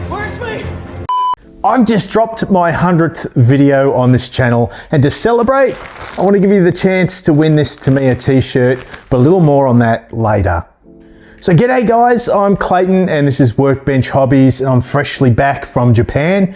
Where's me? I've just dropped my 100th video on this channel, and to celebrate, I want to give you the chance to win this Tamiya t-shirt, but a little more on that later. So g'day guys, I'm Clayton and this is Workbench Hobbies, and I'm freshly back from Japan.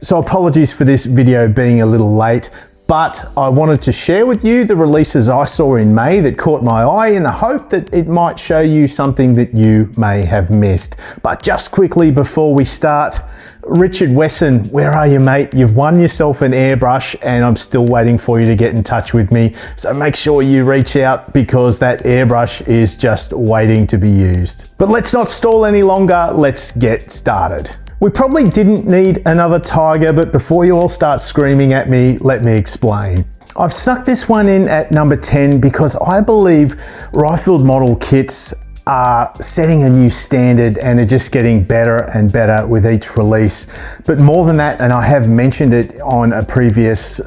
So apologies for this video being a little late, but I wanted to share with you the releases I saw in May that caught my eye in the hope that it might show you something that you may have missed. But just quickly before we start, Richard Wesson, where are you, mate? You've won yourself an airbrush and I'm still waiting for you to get in touch with me. So make sure you reach out because that airbrush is just waiting to be used. But let's not stall any longer, let's get started. We probably didn't need another Tiger, but before you all start screaming at me, let me explain. I've snuck this one in at number 10 because I believe rifled model kits are setting a new standard and are just getting better and better with each release. But more than that, and I have mentioned it on a previous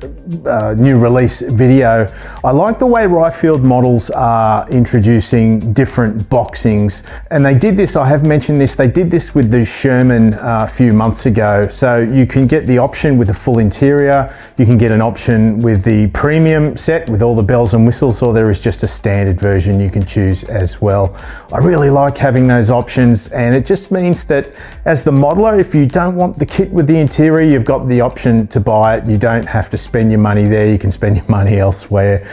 new release video, I like the way rifled models are introducing different boxings. And they did this, I have mentioned this, they did this with the Sherman a few months ago. So you can get the option with a full interior, you can get an option with the premium set with all the bells and whistles, or there is just a standard version you can choose as well. I really like having those options, and it just means that as the modeler, if you don't want the kit with the interior, you've got the option to buy it. You don't have to spend your money there, you can spend your money elsewhere.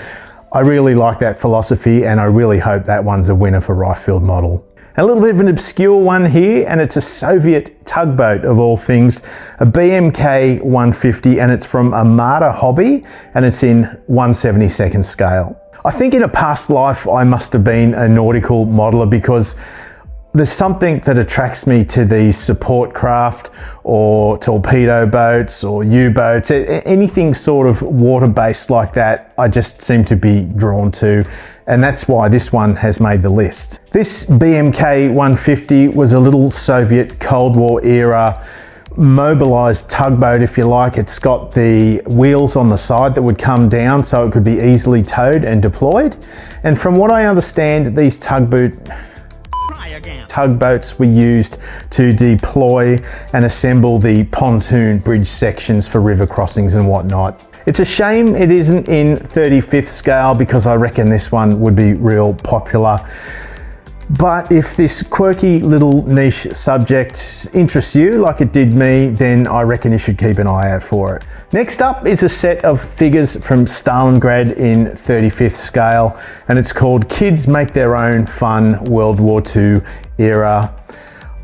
I really like that philosophy, and I really hope that one's a winner for rifled model. A little bit of an obscure one here, and it's a Soviet tugboat of all things, a BMK 150, and it's from Armada Hobby, and it's in 1/72 scale. I think in a past life I must have been a nautical modeler because there's something that attracts me to these support craft or torpedo boats or U-boats, anything sort of water-based like that, I just seem to be drawn to, and that's why this one has made the list. This BMK 150 was a little Soviet Cold War era mobilized tugboat, if you like. It's got the wheels on the side that would come down so it could be easily towed and deployed. And from what I understand, these tugboats were used to deploy and assemble the pontoon bridge sections for river crossings and whatnot. It's a shame it isn't in 35th scale because I reckon this one would be real popular. But if this quirky little niche subject interests you like it did me, then I reckon you should keep an eye out for it. Next up is a set of figures from Starlingrad in 35th scale, and it's called Kids Make Their Own Fun World War II Era.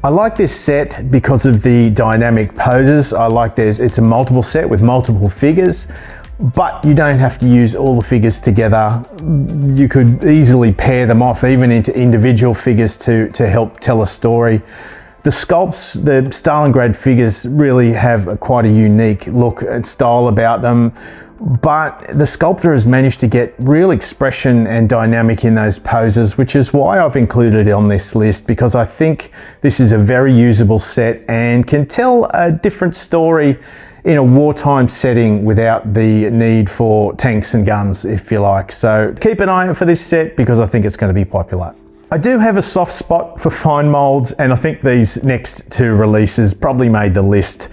I like this set because of the dynamic poses. I like it's a multiple set with multiple figures, but you don't have to use all the figures together. You could easily pair them off even into individual figures to help tell a story. The sculpts, the Starlingrad figures really have quite a unique look and style about them, but the sculptor has managed to get real expression and dynamic in those poses, which is why I've included it on this list, because I think this is a very usable set and can tell a different story in a wartime setting without the need for tanks and guns, if you like. So keep an eye out for this set because I think it's going to be popular. I do have a soft spot for fine molds, and I think these next two releases probably made the list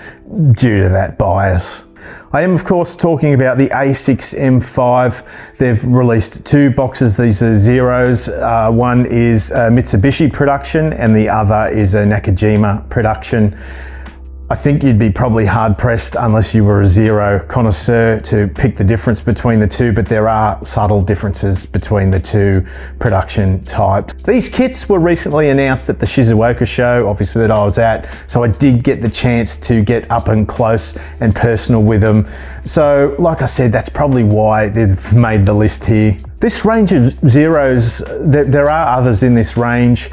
due to that bias. I am of course talking about the A6M5. They've released two boxes. These are zeros. One is a Mitsubishi production and the other is a Nakajima production. I think you'd be probably hard pressed unless you were a zero connoisseur to pick the difference between the two, but there are subtle differences between the two production types. These kits were recently announced at the Shizuoka show, obviously that I was at, so I did get the chance to get up and close and personal with them. So like I said, that's probably why they've made the list here. This range of zeros, there are others in this range.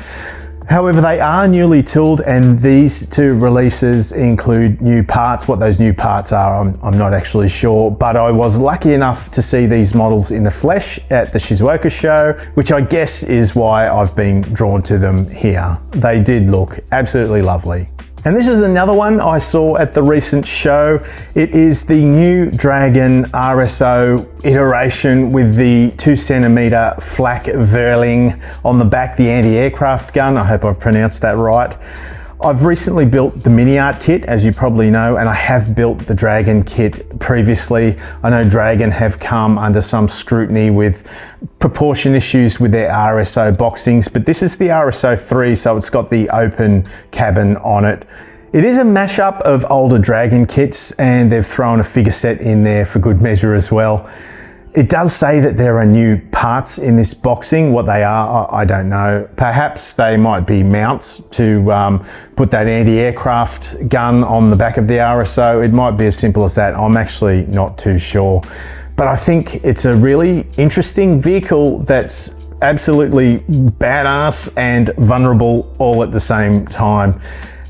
However, they are newly tooled, and these two releases include new parts. What those new parts are, I'm not actually sure, but I was lucky enough to see these models in the flesh at the Shizuoka show, which I guess is why I've been drawn to them here. They did look absolutely lovely. And this is another one I saw at the recent show. It is the new Dragon RSO iteration with the 2cm flak Verling on the back, the anti-aircraft gun. I hope I've pronounced that right. I've recently built the mini art kit, as you probably know, and I have built the Dragon kit previously. I know Dragon have come under some scrutiny with proportion issues with their RSO boxings, but this is the RSO 3, so it's got the open cabin on it. It is a mashup of older Dragon kits, and they've thrown a figure set in there for good measure as well. It does say that there are new parts in this boxing. What they are, I don't know. Perhaps they might be mounts to put that anti-aircraft gun on the back of the RSO. It might be as simple as that. I'm actually not too sure. But I think it's a really interesting vehicle that's absolutely badass and vulnerable all at the same time.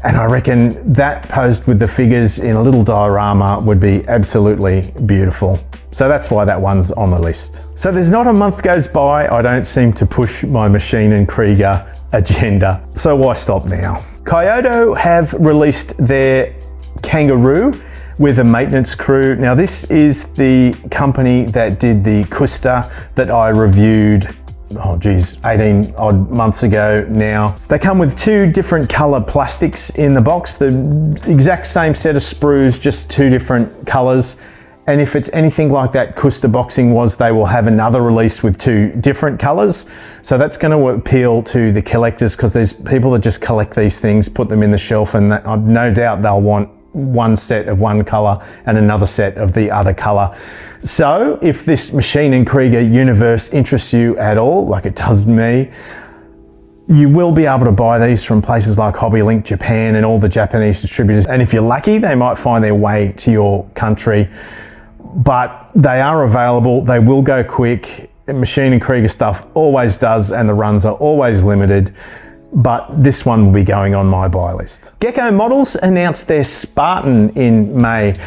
And I reckon that posed with the figures in a little diorama would be absolutely beautiful. So that's why that one's on the list. So there's not a month goes by I don't seem to push my Machine and Krieger agenda. So why stop now? Kyoto have released their Kangaroo with a maintenance crew. Now this is the company that did the Kusta that I reviewed 18 odd months ago now. They come with 2 different color plastics in the box, the exact same set of sprues, just 2 different colors. And if it's anything like that Kusta boxing was, they will have another release with 2 different colors. So that's going to appeal to the collectors, because there's people that just collect these things, put them in the shelf, and I've no doubt they'll want one set of one color and another set of the other color. So if this Machine and Krieger universe interests you at all, like it does me, you will be able to buy these from places like HobbyLink Japan and all the Japanese distributors. And if you're lucky, they might find their way to your country. But they are available, they will go quick. Machine and Krieger stuff always does, and the runs are always limited. But this one will be going on my buy list. Gecko Models announced their Spartan in May.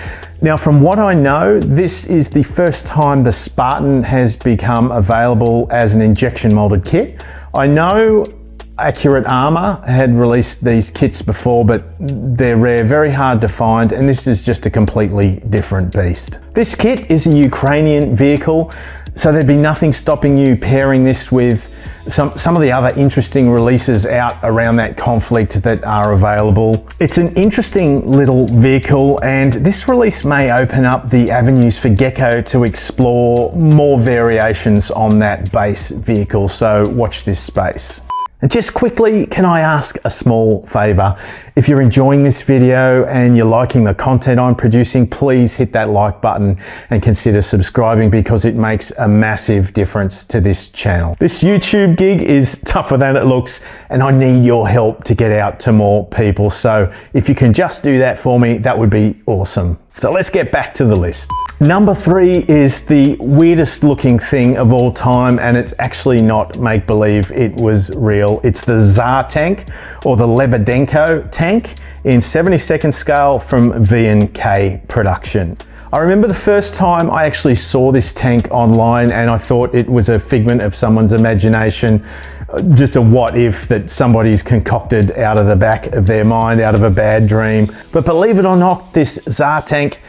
Now, from what I know, this is the first time the Spartan has become available as an injection molded kit. I know Accurate Armor had released these kits before, but they're rare, very hard to find, and this is just a completely different beast. This kit is a Ukrainian vehicle, so there'd be nothing stopping you pairing this with some of the other interesting releases out around that conflict that are available. It's an interesting little vehicle, and this release may open up the avenues for Gecko to explore more variations on that base vehicle, so watch this space. And just quickly, can I ask a small favor? If you're enjoying this video and you're liking the content I'm producing, please hit that like button and consider subscribing, because it makes a massive difference to this channel. This YouTube gig is tougher than it looks, and I need your help to get out to more people. So if you can just do that for me, that would be awesome. So let's get back to the list. Number 3 is the weirdest looking thing of all time, and it's actually not make-believe, it was real. It's the TSAR tank, or the Lebadenko tank, in 72nd scale from V&K production. I remember the first time I actually saw this tank online, and I thought it was a figment of someone's imagination, just a what if that somebody's concocted out of the back of their mind, out of a bad dream. But believe it or not, this TSAR tank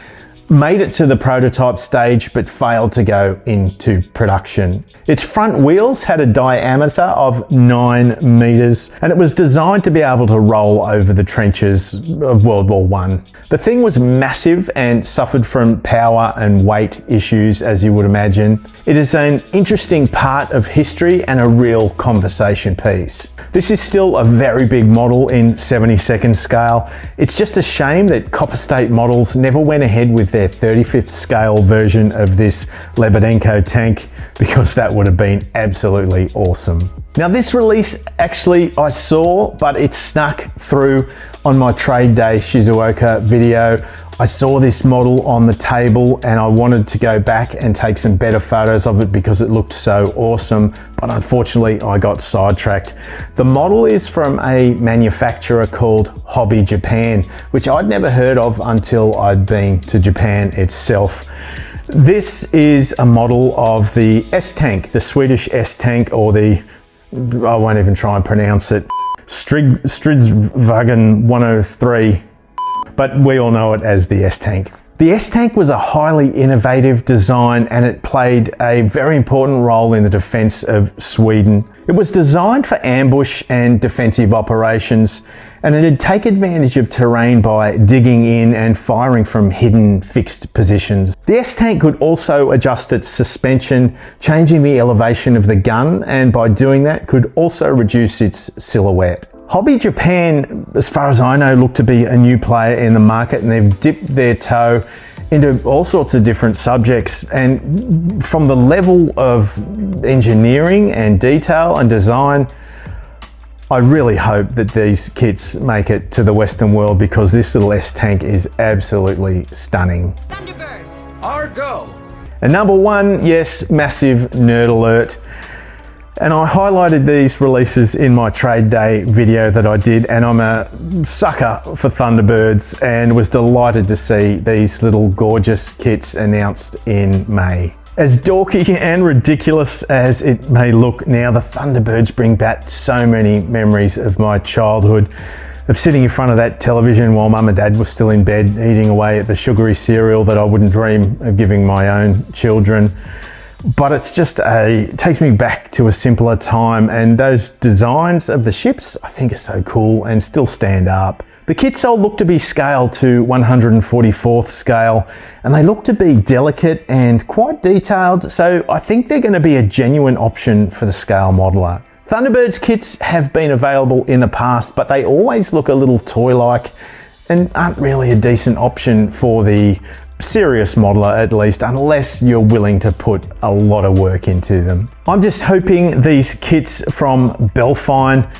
made it to the prototype stage but failed to go into production. Its front wheels had a diameter of 9 meters, and it was designed to be able to roll over the trenches of World War I. The thing was massive and suffered from power and weight issues, as you would imagine. It is an interesting part of history and a real conversation piece. This is still a very big model in 72nd scale. It's just a shame that Copper State Models never went ahead with their 35th scale version of this Lebadenko tank, because that would have been absolutely awesome. Now this release actually I saw, but it snuck through on my trade day Shizuoka video. I saw this model on the table and I wanted to go back and take some better photos of it because it looked so awesome, but unfortunately I got sidetracked. The model is from a manufacturer called Hobby Japan, which I'd never heard of until I'd been to Japan itself. This is a model of the S-Tank, the Swedish S-Tank, or the, I won't even try and pronounce it, Stridsvagn 103. But we all know it as the S-Tank. The S-Tank was a highly innovative design and it played a very important role in the defense of Sweden. It was designed for ambush and defensive operations, and it'd take advantage of terrain by digging in and firing from hidden fixed positions. The S-Tank could also adjust its suspension, changing the elevation of the gun, and by doing that could also reduce its silhouette. Hobby Japan, as far as I know, look to be a new player in the market, and they've dipped their toe into all sorts of different subjects, and from the level of engineering and detail and design, I really hope that these kits make it to the Western world, because this little S-Tank is absolutely stunning. Thunderbirds, our go! And number one, yes, massive nerd alert. And I highlighted these releases in my trade day video that I did, and I'm a sucker for Thunderbirds and was delighted to see these little gorgeous kits announced in May. As dorky and ridiculous as it may look now, the Thunderbirds bring back so many memories of my childhood, of sitting in front of that television while mum and dad were still in bed, eating away at the sugary cereal that I wouldn't dream of giving my own children. But it's just it takes me back to a simpler time, and those designs of the ships I think are so cool and still stand up. The kits all look to be scaled to 144th scale, and they look to be delicate and quite detailed, so I think they're going to be a genuine option for the scale modeler. Thunderbirds kits have been available in the past, but they always look a little toy-like and aren't really a decent option for the serious modeler, at least, unless you're willing to put a lot of work into them. I'm just hoping these kits from Belfine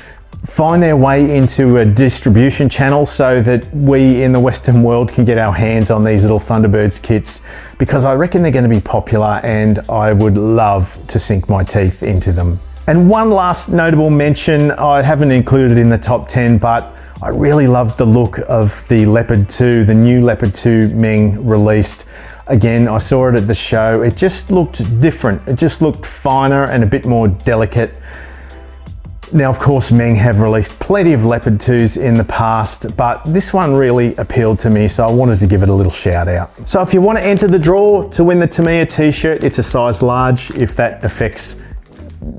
find their way into a distribution channel so that we in the Western world can get our hands on these little Thunderbirds kits, because I reckon they're going to be popular and I would love to sink my teeth into them. And one last notable mention, I haven't included in the top 10, but I really loved the look of the Leopard 2, the new Leopard 2 Meng released. Again, I saw it at the show. It just looked different. It just looked finer and a bit more delicate. Now, of course, Meng have released plenty of Leopard 2s in the past, but this one really appealed to me, so I wanted to give it a little shout out. So if you want to enter the draw to win the Tamiya t-shirt, it's a size large, if that affects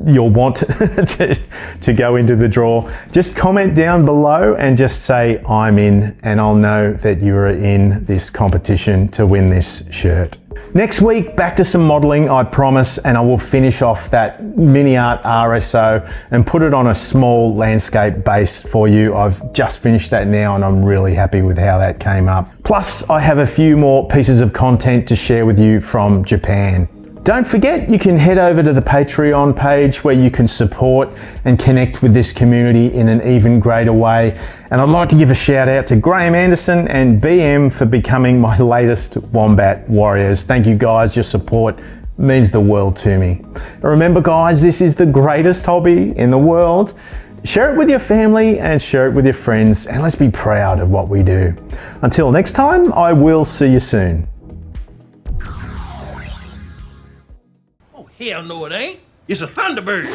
your want to go into the draw. Just comment down below and just say I'm in, and I'll know that you're in this competition to win this shirt. Next week, back to some modeling, I promise, and I will finish off that mini art RSO and put it on a small landscape base for you. I've just finished that now and I'm really happy with how that came up. Plus, I have a few more pieces of content to share with you from Japan. Don't forget, you can head over to the Patreon page where you can support and connect with this community in an even greater way. And I'd like to give a shout out to Graham Anderson and BM for becoming my latest Wombat Warriors. Thank you guys, your support means the world to me. And remember guys, this is the greatest hobby in the world. Share it with your family and share it with your friends, and let's be proud of what we do. Until next time, I will see you soon. Hell no it ain't. It's a Thunderbird.